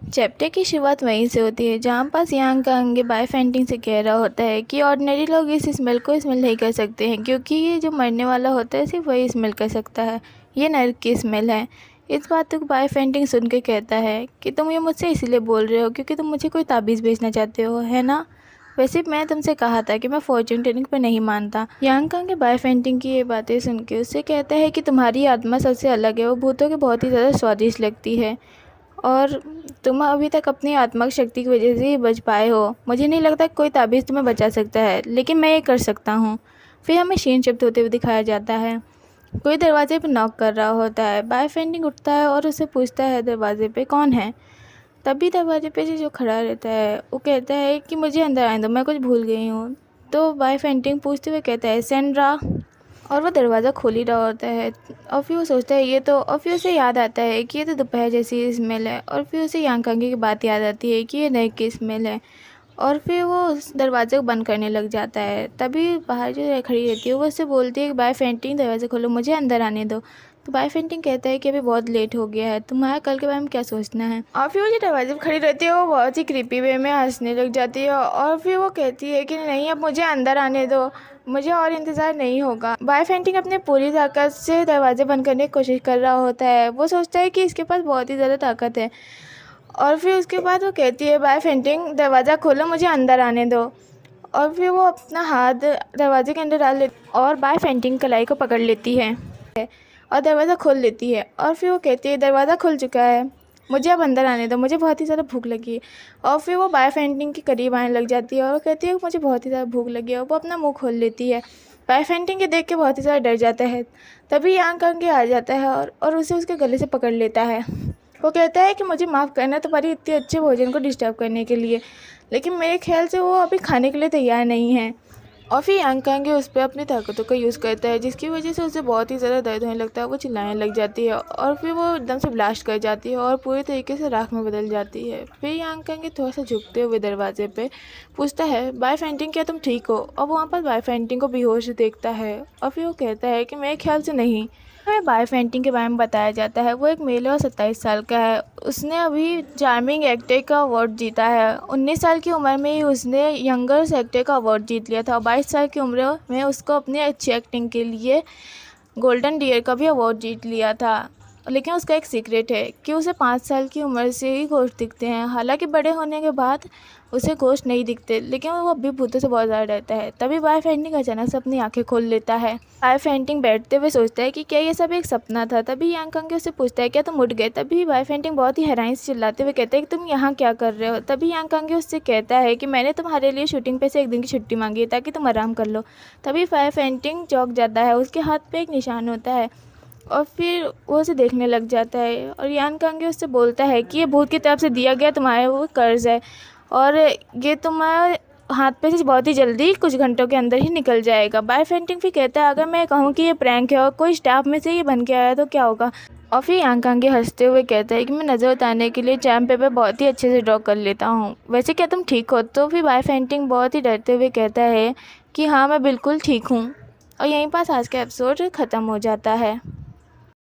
Chapter की शुरुआत वहीं से होती है जहाँ पास यांग का अंग बाय फेंटिंग से कह रहा होता है कि ऑर्डिनरी लोग इस स्मेल को स्मेल नहीं कर सकते हैं क्योंकि ये जो मरने वाला होता है सिर्फ वही स्मेल कर सकता है, ये नर्क की स्मेल है। इस बात को बाय फेंटिंग सुन के कहता है कि तुम ये मुझसे इसलिए बोल रहे हो क्योंकि तुम मुझे कोई ताबीज़ बेचना चाहते हो, है ना? वैसे मैं तुमसे कहा था कि मैं फॉर्चून टेलिंग पर नहीं मानता। यांग कांग के बाय फेंटिंग की ये बातें सुन के उससे कहता है कि तुम्हारी आत्मा सबसे अलग है, वो भूतों के बहुत ही ज़्यादा स्वादिष्ट लगती है और तुम अभी तक अपनी आत्मिक शक्ति की वजह से ही बच पाए हो। मुझे नहीं लगता कोई ताबीज़ तुम्हें बचा सकता है, लेकिन मैं ये कर सकता हूँ। फिर हमें शीन शब्द होते हुए दिखाया जाता है। कोई दरवाजे पर नॉक कर रहा होता है। बाय फेंटिंग उठता है और उससे पूछता है दरवाजे पे कौन है। तभी दरवाजे पे से जो खड़ा रहता है वो कहता है कि मुझे अंदर आने दो, मैं कुछ भूल गई हूँ। तो बाय फेंटिंग पूछते हुए कहता है सेंड्रा, और वो दरवाज़ा खोल ही रहा होता है। और फिर वो सोचता है ये तो, और फिर उसे याद आता है कि ये तो दोपहर जैसी स्मेल है। और फिर उसे यांग कांगी की बात याद आती है कि ये नर्क की स्मेल है। और फिर वो उस दरवाज़े को बंद करने लग जाता है। तभी बाहर जो खड़ी रहती है वो उससे बोलती है कि बाय फेंटिंग दरवाज़ा खोलो, मुझे अंदर आने दो। तो बाय फेंटिंग कहता है कि अभी बहुत लेट हो गया है, तुम्हारा कल के बारे में क्या सोचना है। और फिर वो जो दरवाजे पर खड़ी रहती है वो बहुत ही क्रीपी वे में हंसने लग जाती है। और फिर वो कहती है कि नहीं, अब मुझे अंदर आने दो, मुझे और इंतज़ार नहीं होगा। बाय फेंटिंग अपने पूरी ताकत से दरवाजे बंद करने की कोशिश कर रहा होता है। वो सोचता है कि इसके पास बहुत ही ज़्यादा ताकत है। और फिर उसके बाद वो कहती है बाय फेंटिंग दरवाज़ा खोलो, मुझे अंदर आने दो। और फिर वो अपना हाथ दरवाजे के अंदर डाल लेती और बाय फेंटिंग कलाई को पकड़ लेती है और दरवाज़ा खोल लेती है। और फिर वो कहती है दरवाज़ा खुल चुका है, मुझे अब अंदर आने दो, मुझे बहुत ही ज़्यादा भूख लगी है। और फिर वो बाय फेंटिंग के करीब आने लग जाती है और वो कहती है कि मुझे बहुत ही ज़्यादा भूख लगी है। और वो अपना मुंह खोल लेती है। बाय फेंटिंग के देख के बहुत ही ज़्यादा डर जाता है। तभी यांग कांग आ जाता है और उसे उसके गले से पकड़ लेता है। वो कहता है कि मुझे माफ़ करना तुम्हारी इतने अच्छे भोजन को डिस्टर्ब करने के लिए, लेकिन मेरे ख्याल से वो अभी खाने के लिए तैयार नहीं है। और फिर यांग कांग उस पर अपनी ताकतों का यूज़ करता है जिसकी वजह से उसे बहुत ही ज़्यादा दर्द होने लगता है। वो चिल्लाने लग जाती है और फिर वो एकदम से ब्लास्ट कर जाती है और पूरी तरीके से राख में बदल जाती है। फिर यांग कांग थोड़ा सा झुकते हुए दरवाजे पे पूछता है बाय फेंटिंग क्या तुम ठीक हो। और वहाँ पर बाय फेंटिंग को बेहोश देखता है और फिर वो कहता है कि मेरे ख्याल से नहीं। हमें बाय फेंटिंग के बारे में बताया जाता है। वो एक मेल और 27 साल का है। उसने अभी चार्मिंग एक्टर का अवार्ड जीता है। 19 साल की उम्र में ही उसने यंगर एक्टर का अवार्ड जीत लिया था। 22 साल की उम्र में उसको अपनी अच्छी एक्टिंग के लिए गोल्डन डियर का भी अवार्ड जीत लिया था। लेकिन उसका एक सीक्रेट है कि उसे 5 साल की उम्र से ही घोस्ट दिखते हैं। हालांकि बड़े होने के बाद उसे घोस्ट नहीं दिखते, लेकिन वो अभी भूतों से बहुत ज़्यादा डरता है। तभी बाय फेंटिंग अचानक से अपनी आंखें खोल लेता है। बाय फेंटिंग बैठते हुए सोचता है कि क्या ये सब एक सपना था। तभी यांग कांग उससे पूछता है क्या तुम उठ गए। तभी बाय फेंटिंग बहुत ही हैरानी से चिल्लाते हुए कहता है कि तुम यहाँ क्या कर रहे हो। तभी यांग कांग उससे कहता है कि मैंने तुम्हारे लिए शूटिंग पे से एक दिन की छुट्टी मांगी है ताकि तुम आराम कर लो। तभी बाय फेंटिंग चौंक जाता है। उसके हाथ पे एक निशान होता है और फिर वो उसे देखने लग जाता है। और यांग कांग उससे बोलता है कि ये भूत की तरफ से दिया गया तुम्हारे वो कर्ज है और ये तुम्हारे हाथ पे से बहुत ही जल्दी कुछ घंटों के अंदर ही निकल जाएगा। बाय फेंटिंग फिर कहता है अगर मैं कहूँ कि ये प्रैंक है और कोई स्टाफ में से ये बन के आया तो क्या होगा। और फिर यांग कांग हंसते हुए कहता है कि मैं नज़र उतारने के लिए चार्म पेपर बहुत ही अच्छे से ड्रॉ कर लेता हूँ, वैसे क्या तुम ठीक हो। तो फिर बाय फेंटिंग बहुत ही डरते हुए कहता है कि हाँ मैं बिल्कुल ठीक हूँ। और यहीं पास आज का एपिसोड ख़त्म हो जाता है।